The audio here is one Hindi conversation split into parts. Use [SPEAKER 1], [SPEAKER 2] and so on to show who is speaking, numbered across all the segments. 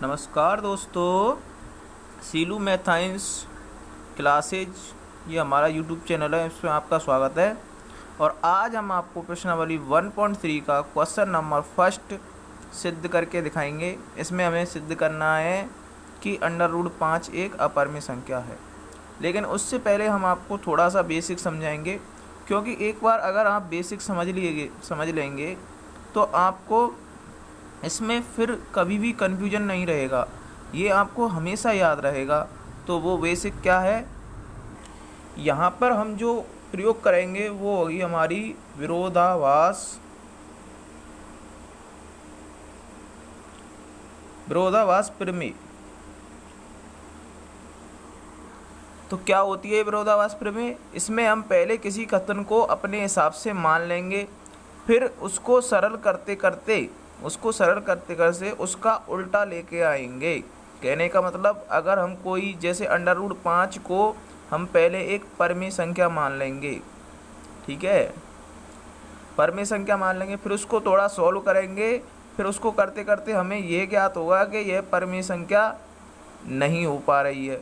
[SPEAKER 1] नमस्कार दोस्तों, सीलू मैथाइंस क्लासेज ये हमारा यूट्यूब चैनल है, इसमें आपका स्वागत है। और आज हम आपको प्रश्नावली 1.3 का क्वेश्चन नंबर फर्स्ट सिद्ध करके दिखाएंगे। इसमें हमें सिद्ध करना है कि √5 एक अपरिमेय संख्या है। लेकिन उससे पहले हम आपको थोड़ा सा बेसिक समझाएंगे, क्योंकि एक बार अगर आप बेसिक समझ लेंगे तो आपको इसमें फिर कभी भी कन्फ्यूजन नहीं रहेगा, ये आपको हमेशा याद रहेगा। तो वो बेसिक क्या है, यहाँ पर हम जो प्रयोग करेंगे वो होगी हमारी विरोधाभास प्रमेय। तो क्या होती है विरोधाभास प्रमेय? इसमें हम पहले किसी कथन को अपने हिसाब से मान लेंगे, फिर उसको सरल करते करते उसका उल्टा लेके आएंगे। कहने का मतलब, अगर हम कोई जैसे √5 को हम पहले एक परिमेय संख्या मान लेंगे, ठीक है, परिमेय संख्या मान लेंगे, फिर उसको थोड़ा सॉल्व करेंगे, फिर उसको करते करते हमें ये ज्ञात होगा कि यह परिमेय संख्या नहीं हो पा रही है,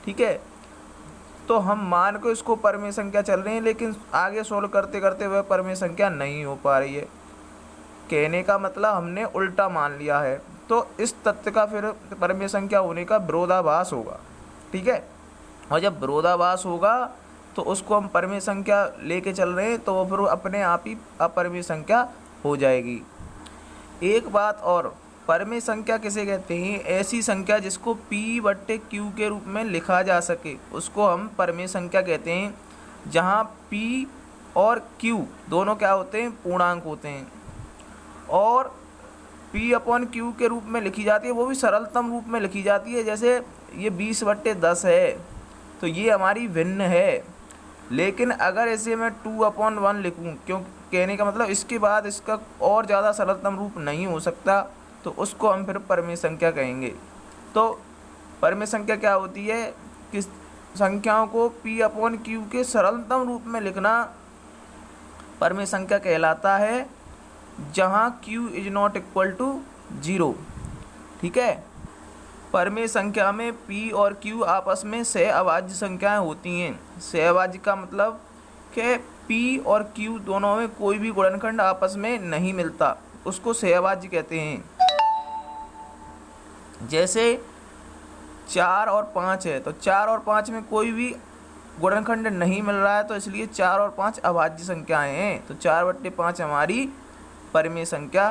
[SPEAKER 1] ठीक है। तो हम मान को इसको परिमेय संख्या चल रही है, लेकिन आगे सॉल्व करते करते वह परिमेय संख्या नहीं हो पा रही है। कहने का मतलब हमने उल्टा मान लिया है, तो इस तथ्य का फिर परिमेय संख्या होने का विरोधाभास होगा, ठीक है। और जब विरोधाभास होगा तो उसको हम परिमेय संख्या लेके चल रहे हैं, तो वो फिर अपने आप ही अपरिमेय संख्या हो जाएगी। एक बात और, परिमेय संख्या किसे कहते हैं? ऐसी संख्या जिसको P/Q के रूप में लिखा जा सके, उसको हम परिमेय संख्या कहते हैं। जहाँ P और Q दोनों क्या होते हैं? पूर्णांक होते हैं। और P/Q के रूप में लिखी जाती है, वो भी सरलतम रूप में लिखी जाती है। जैसे ये 20/10 है, तो ये हमारी भिन्न है। लेकिन अगर ऐसे मैं 2/1 लिखूँ, क्यों? कहने का मतलब इसके बाद इसका और ज़्यादा सरलतम रूप नहीं हो सकता, तो उसको हम फिर परिमेय संख्या कहेंगे। तो परिमेय संख्या क्या होती है? किस संख्याओं को P/Q के सरलतम रूप में लिखना परिमेय संख्या कहलाता है, जहाँ Q ≠ 0, ठीक है। परिमेय संख्या में P और Q आपस में सहअभाज्य संख्याएं होती हैं। सहअभाज्य का मतलब कि P और Q दोनों में कोई भी गुणनखंड आपस में नहीं मिलता, उसको सहअभाज्य कहते हैं। जैसे 4 और 5 है, तो 4 और 5 में कोई भी गुणनखंड नहीं मिल रहा है, तो इसलिए 4 और 5 अभाज्य संख्याएं हैं। तो 4/5 हमारी परिमेय संख्या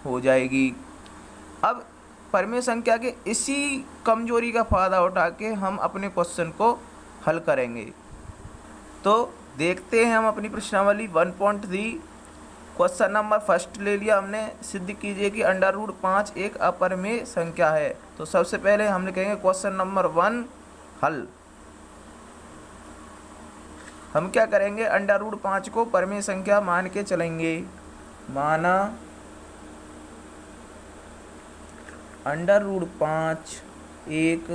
[SPEAKER 1] हो जाएगी। अब परिमेय संख्या के इसी कमजोरी का फायदा उठा के हम अपने क्वेश्चन को हल करेंगे। तो देखते हैं हम अपनी प्रश्नावली 1.3। क्वेश्चन नंबर फर्स्ट ले लिया हमने, सिद्ध कीजिए कि √5 एक अपरिमेय संख्या है। तो सबसे पहले हम लिखेंगे क्वेश्चन नंबर 1 हल। हम क्या करेंगे? √5 को परिमेय संख्या मान के चलेंगे। माना √5 एक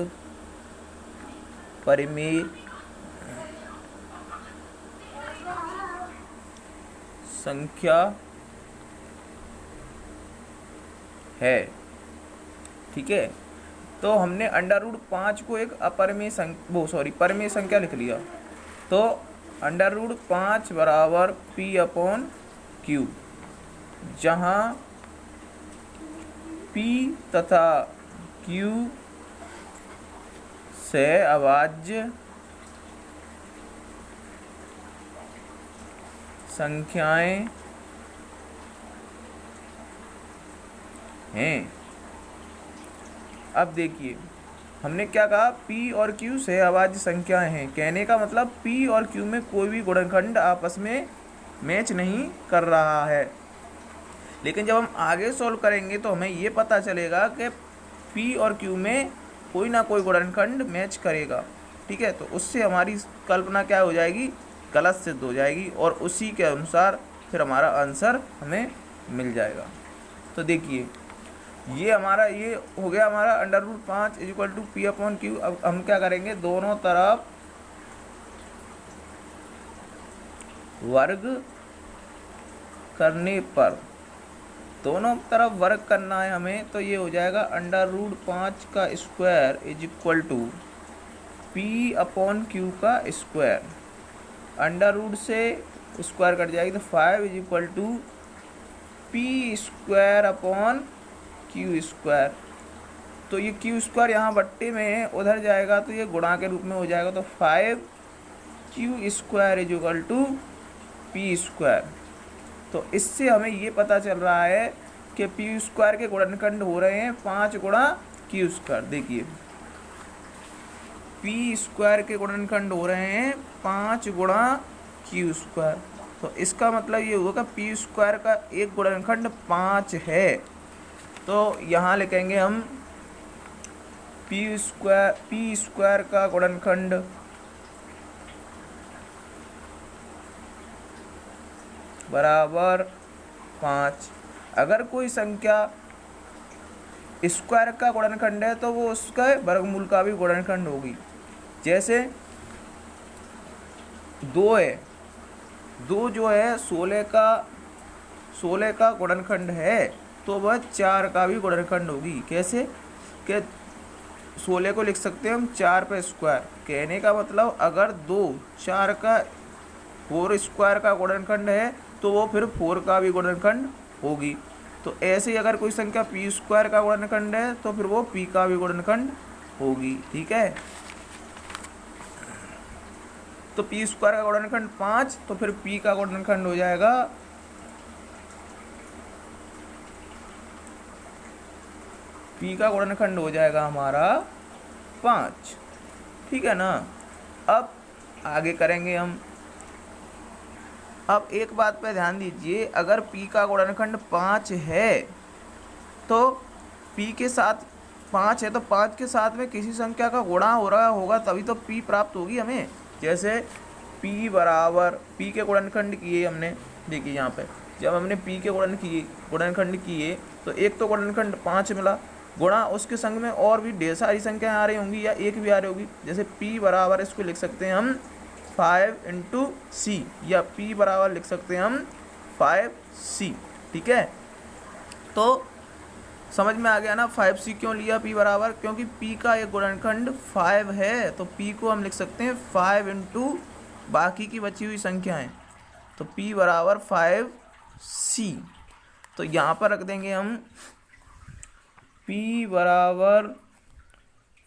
[SPEAKER 1] परिमेय संख्या है, ठीक है। तो हमने √5 को एक परिमेय संख्या लिख लिया। तो √5 बराबर P/Q, जहाँ P तथा Q सहअभाज्य संख्याएं हैं। अब देखिए, हमने क्या कहा? P और Q सहअभाज्य संख्याएं हैं। कहने का मतलब P और Q में कोई भी गुणनखंड आपस में मैच नहीं कर रहा है। लेकिन जब हम आगे सॉल्व करेंगे तो हमें ये पता चलेगा कि P और Q में कोई ना कोई गुणनखंड मैच करेगा, ठीक है। तो उससे हमारी कल्पना क्या हो जाएगी? गलत सिद्ध हो जाएगी, और उसी के अनुसार फिर हमारा आंसर हमें मिल जाएगा। तो देखिए, ये हो गया हमारा √5 = P/Q। अब हम क्या करेंगे? दोनों तरफ वर्ग करने पर दोनों तरफ वर्क करना है हमें, तो ये हो जाएगा √5 का square is equal to P upon Q का स्क्वायर। अंडर रूट से स्क्वायर कट जाएगी तो 5 is equal to P square upon Q square. तो ये क्यू स्क्वायर यहाँ बट्टे में है, उधर जाएगा तो ये गुणा के रूप में हो जाएगा, तो 5 Q square is equal to P square. तो इससे हमें ये पता चल रहा है कि पी स्क्वायर के गुणनखंड हो रहे हैं 5 गुणा क्यू स्क्वायर। देखिए पी स्क्वायर के गुणनखंड हो रहे हैं 5 गुणा क्यू स्क्वायर। तो इसका मतलब ये होगा पी स्क्वायर का एक गुणनखंड 5 है। तो यहाँ लिखेंगे हम पी स्क्वायर का गुणनखंड बराबर 5। अगर कोई संख्या स्क्वायर का गुणनखंड है तो वो उसका वर्गमूल का भी गुणनखंड होगी। जैसे 2 है, 2 जो है 16 का गुणनखंड है, तो वह 4 का भी गुणनखंड होगी। कैसे कि 16 को लिख सकते हैं हम 4 पे स्क्वायर। कहने का मतलब अगर 2 4 का 4 स्क्वायर का गुणनखंड है तो वो फिर 4 का भी गुणनखंड होगी। तो ऐसे ही अगर कोई संख्या पी स्क्वायर का गुणनखंड है तो फिर वो पी का भी गुणनखंड होगी। ठीक है, तो पी स्क्वायर का गुणनखंड 5, तो फिर पी का गुणनखंड हो जाएगा हमारा 5। ठीक है ना। अब आगे करेंगे हम। अब एक बात पे ध्यान दीजिए, अगर p का गुणनखंड 5 है तो p के साथ 5 है तो 5 के साथ में किसी संख्या का गुणा हो रहा होगा तभी तो p प्राप्त होगी हमें। जैसे p बराबर p के गुणनखंड किए हमने, देखिए यहाँ पे जब हमने p के गुणनखंड किए तो एक तो गुणनखंड 5 मिला, गुणा उसके संग में और भी ढेर सारी संख्याएं आ रही होंगी या एक भी आ रही होगी। जैसे p बराबर इसको लिख सकते हैं हम 5 इंटू सी, या p बराबर लिख सकते हैं हम 5c। ठीक है, तो समझ में आ गया ना 5c क्यों लिया p बराबर, क्योंकि p का एक गुणनखंड 5 है तो p को हम लिख सकते हैं 5 इंटू बाकी की बची हुई संख्याएं, तो p बराबर 5c। तो यहाँ पर रख देंगे हम p बराबर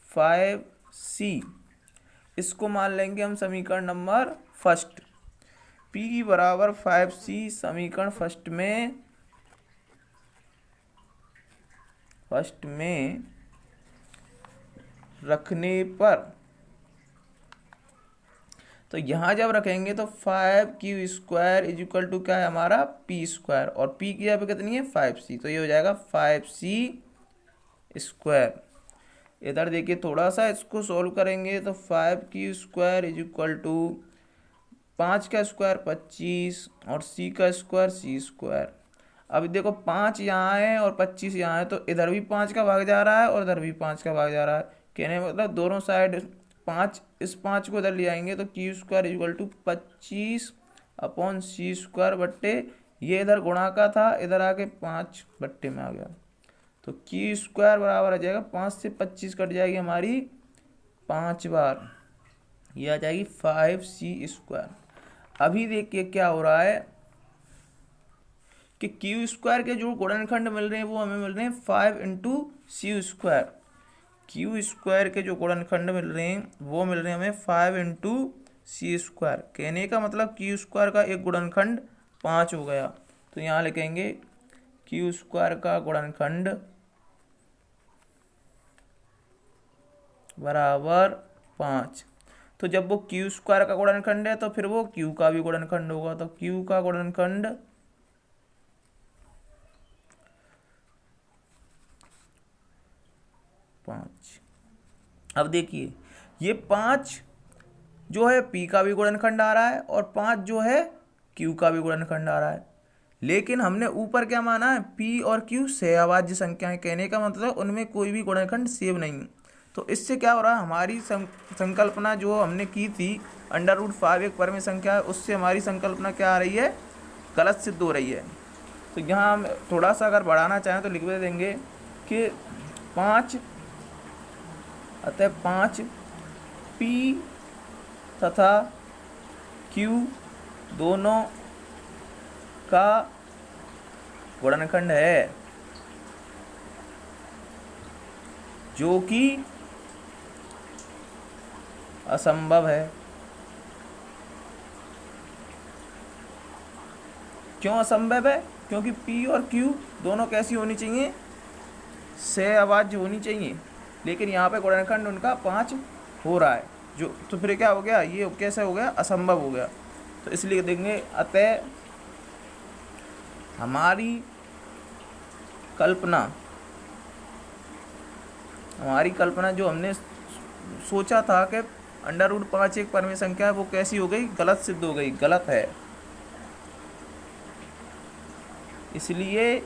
[SPEAKER 1] 5c। इसको मान लेंगे हम समीकरण नंबर फर्स्ट। p बराबर 5c समीकरण फर्स्ट में रखने पर, तो यहाँ जब रखेंगे तो 5q square is equal to क्या है हमारा p स्क्वायर, और p की यहाँ पे कितनी है 5c, तो ये हो जाएगा 5c स्क्वायर। इधर देखिए थोड़ा सा इसको सोल्व करेंगे तो 5q square is equal to 5 का स्क्वायर 25 और c का स्क्वायर c स्क्वायर। अब देखो 5 यहाँ है और 25 यहाँ है, तो इधर भी 5 का भाग जा रहा है और इधर भी 5 का भाग जा रहा है। कहने मतलब दोनों साइड 5, इस 5 को इधर ले आएंगे तो q square is equal to 25 upon c square बट्टे, ये इधर गुणा का था, इधर आके 5 बट्टे में आ गया, तो q स्क्वायर बराबर आ जाएगा 5 से 25 कट जाएगी हमारी 5 बार, ये आ जाएगी 5c स्क्वायर। अभी देखिए क्या हो रहा है कि q स्क्वायर के जो गुणनखंड मिल रहे हैं वो हमें मिल रहे हैं 5 इंटू सी स्क्वायर। q स्क्वायर के जो गुणनखंड मिल रहे हैं वो मिल रहे हैं हमें 5 इंटू सी स्क्वायर। कहने का मतलब q स्क्वायर का एक गुणनखंड 5 हो गया, तो यहाँ लिखेंगे q स्क्वायर का गुणनखंड बराबर 5। तो जब वो q स्क्वायर का गुणनखंड है तो फिर वो q का भी गुणनखंड होगा, तो q का गुणनखंड 5। अब देखिए ये 5 जो है p का भी गुणनखंड आ रहा है और 5 जो है q का भी गुणनखंड आ रहा है, लेकिन हमने ऊपर क्या माना है p और q सहअभाज्य संख्याएं। कहने का मतलब उनमें कोई भी गुणनखंड सेव नहीं। तो इससे क्या हो रहा है, हमारी संकल्पना जो हमने की थी √5 एक परमेय संख्या है, उससे हमारी संकल्पना क्या आ रही है, गलत सिद्ध हो रही है। तो यहाँ हम थोड़ा सा अगर बढ़ाना चाहें तो लिख देंगे कि 5, अतः 5 P तथा Q दोनों का गुणनखंड है, जो कि असंभव है। क्यों असंभव है? क्योंकि P और Q दोनों कैसी होनी चाहिए, सहअभाज्य होनी चाहिए, लेकिन यहाँ पे गुणनखंड उनका 5 हो रहा है, जो तो फिर क्या हो गया, ये कैसे हो गया, असंभव हो गया। तो इसलिए देंगे अतः हमारी कल्पना जो हमने सोचा था कि √5 एक परमेय संख्या है, वो कैसी हो गई, गलत सिद्ध हो गई, गलत है। इसलिए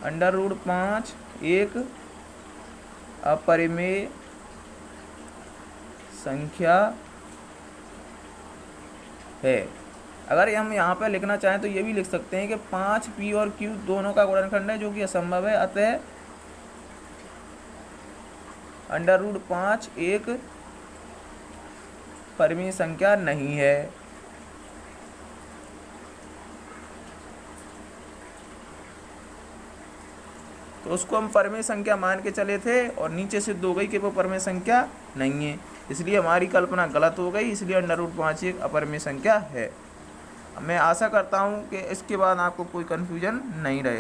[SPEAKER 1] √5 एक अपरिमेय संख्या है। अगर हम यहाँ पे लिखना चाहें तो ये भी लिख सकते हैं कि 5 P और Q दोनों का गुणनखंड है, जो कि असंभव है, अतः √5 एक परिमेय संख्या नहीं है। तो उसको हम परिमेय संख्या मान के चले थे और नीचे सिद्ध हो गई कि वो परिमेय संख्या नहीं है, इसलिए हमारी कल्पना गलत हो गई, इसलिए √5 एक अपरिमेय संख्या है। मैं आशा करता हूँ कि इसके बाद आपको कोई कन्फ्यूजन नहीं रहेगा।